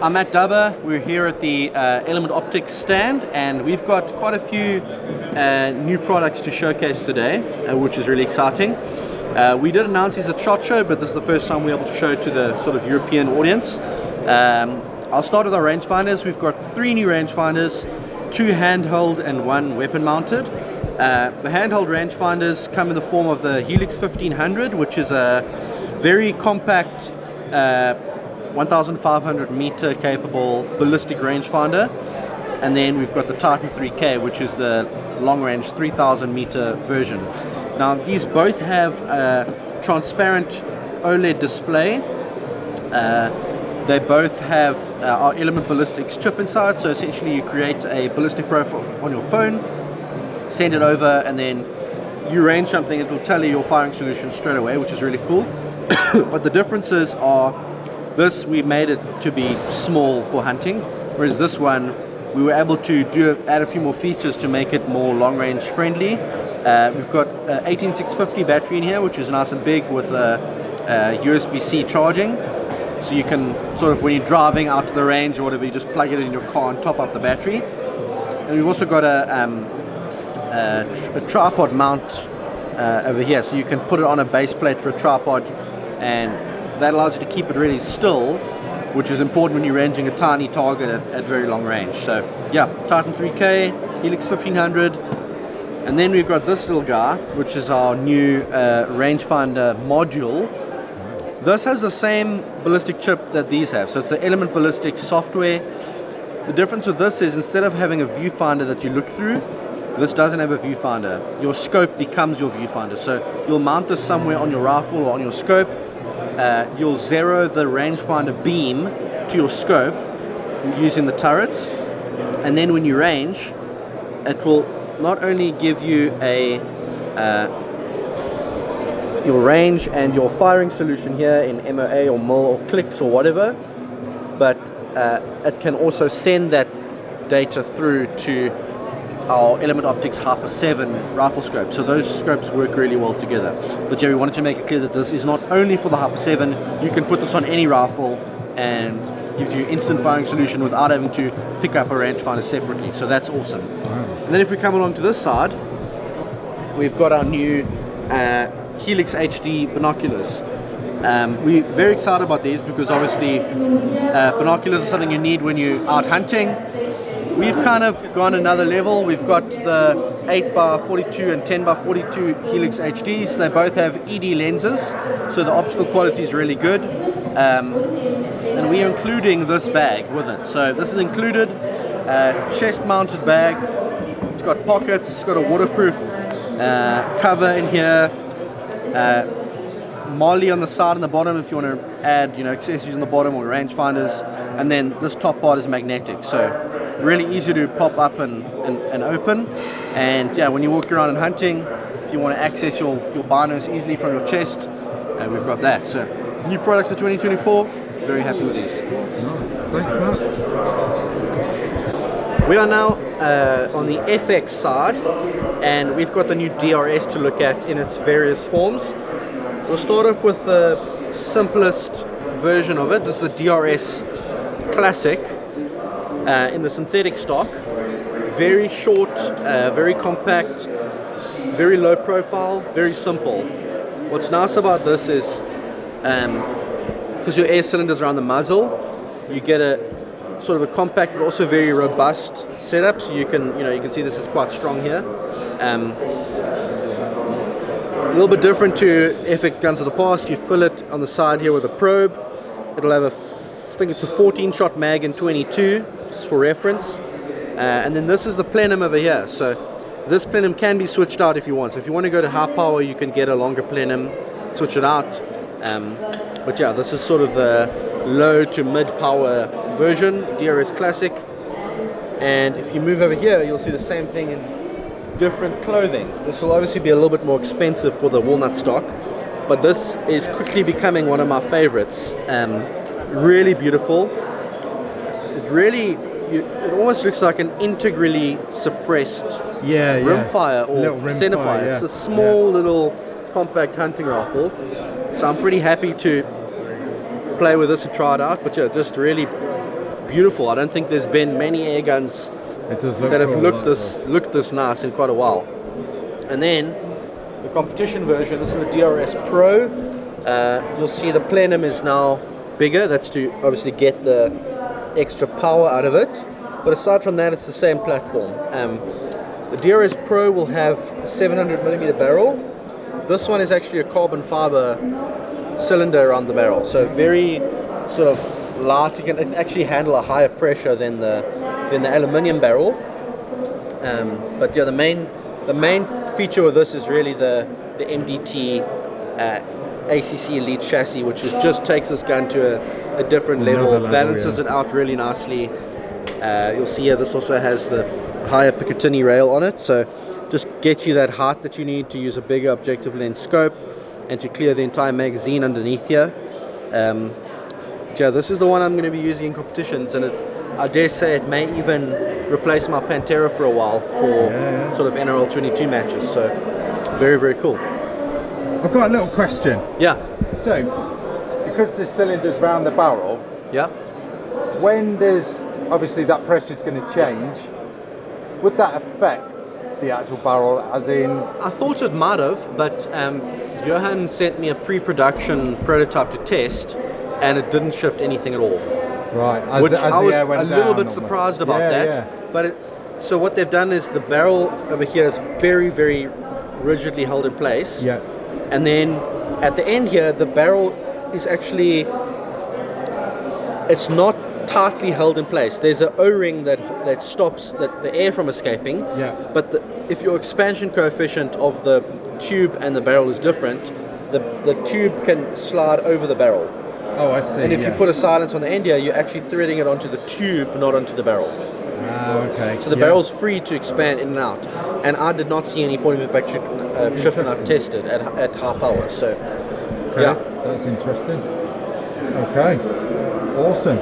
I'm at Dubba. We're here at the Element Optics stand, and we've got quite a few new products to showcase today, which is really exciting. We did announce these at SHOT Show, but this is the first time we're able to show to the sort of European audience. I'll start with our rangefinders. We've got 3 new rangefinders, 2 handheld and 1 weapon mounted. The handheld rangefinders come in the form of the Helix 1500, which is a very compact 1,500 meter capable ballistic rangefinder, and then we've got the Titan 3K, which is the long range 3,000 meter version. Now these both have a transparent OLED display. They both have our Element ballistics chip inside, so essentially you create a ballistic profile on your phone, send it over, and then you range something, it will tell you your firing solution straight away, which is really cool. But the differences are, this we made it to be small for hunting, whereas this one we were able to add a few more features to make it more long range friendly. We've got 18650 battery in here, which is nice and big with USB-C charging, so you can sort of, when you're driving out to the range or whatever, you just plug it in your car and top up the battery. And we've also got a tripod mount over here, so you can put it on a base plate for a tripod, and that allows you to keep it really still, which is important when you're ranging a tiny target at very long range. So yeah, Titan 3K, Helix 1500, and then we've got this little guy, which is our new rangefinder module. This has the same ballistic chip that these have, so it's the Element ballistics software. The difference with this is, instead of having a viewfinder that you look through, this doesn't have a viewfinder. Your scope becomes your viewfinder, so you'll mount this somewhere on your rifle or on your scope. You'll zero the rangefinder beam to your scope using the turrets, and then when you range, it will not only give you your range and your firing solution here in MOA or mil or clicks or whatever, but it can also send that data through to our Element Optics Hyper 7 rifle scope. So those scopes work really well together. But yeah, we wanted to make it clear that this is not only for the Hyper 7. You can put this on any rifle and gives you instant firing solution without having to pick up a rangefinder separately. So that's awesome. Wow. And then if we come along to this side, we've got our new Helix HD binoculars. We're very excited about these because obviously binoculars are something you need when you're out hunting. We've kind of gone another level. We've got the 8x42 and 10x42 Helix HDs. They both have ED lenses, so the optical quality is really good. And we're including this bag with it. So this is included, chest-mounted bag. It's got pockets, it's got a waterproof cover in here. Molly on the side and the bottom if you want to add, accessories on the bottom or rangefinders, and then this top part is magnetic, so really easy to pop up and open. And yeah, when you walk around and hunting, if you want to access your binos easily from your chest, we've got that. So new products for 2024, very happy with these. We are now on the FX side, and we've got the new DRS to look at in its various forms. We'll start off with the simplest version of it. This is the DRS Classic in the synthetic stock. Very short, very compact, very low profile, very simple. What's nice about this is because your air cylinders are on the muzzle, you get a sort of a compact but also very robust setup. So you can see this is quite strong here. A little bit different to FX guns of the past. You fill it on the side here with a probe. It'll have I think it's a 14-shot mag in 22, just for reference. And then this is the plenum over here. So this plenum can be switched out if you want. So if you want to go to high power, you can get a longer plenum, switch it out. But yeah, this is sort of the low to mid power version, DRS Classic. And if you move over here, you'll see the same thing in different clothing. This will obviously be a little bit more expensive for the walnut stock, but this is quickly becoming one of my favorites. Really beautiful. It almost looks like an integrally suppressed rimfire or centerfire. It's a small little compact hunting rifle, so I'm pretty happy to play with this and try it out. But yeah, just really beautiful. I don't think there's been many air guns It does look that have cool, looked this nice in quite a while. And then the competition version, this is the DRS Pro. You'll see the plenum is now bigger. That's to obviously get the extra power out of it. But aside from that, it's the same platform. The DRS Pro will have a 700mm barrel. This one is actually a carbon fiber cylinder around the barrel, so very sort of light. You can actually handle a higher pressure than the aluminium barrel. But yeah, the main feature of this is really the MDT ACC Elite chassis, which just takes this gun to a different level, balances it out really nicely. You'll see here this also has the higher Picatinny rail on it, so just gets you that height that you need to use a bigger objective lens scope and to clear the entire magazine underneath here. Yeah, this is the one I'm going to be using in competitions, and I dare say it may even replace my Pantera for a while for sort of NRL 22 matches, so very, very cool. I've got a little question. Yeah. So, because the cylinder's round the barrel, Yeah. when there's obviously that pressure's going to change, would that affect the actual barrel, as in? I thought it might have, but Johan sent me a pre-production prototype to test, and it didn't shift anything at all. Right, I was a little bit surprised about that. But so what they've done is the barrel over here is very, very rigidly held in place. Yeah. And then at the end here, the barrel is actually, it's not tightly held in place. There's an O-ring that stops the air from escaping. Yeah. But if your expansion coefficient of the tube and the barrel is different, the tube can slide over the barrel. Oh, I see. And if you put a silence on the end here, you're actually threading it onto the tube, not onto the barrel. Ah, okay. So the barrel's free to expand in and out. And I did not see any point of impact shift when I've tested at high power. So, okay. yeah. That's interesting. Okay. Awesome.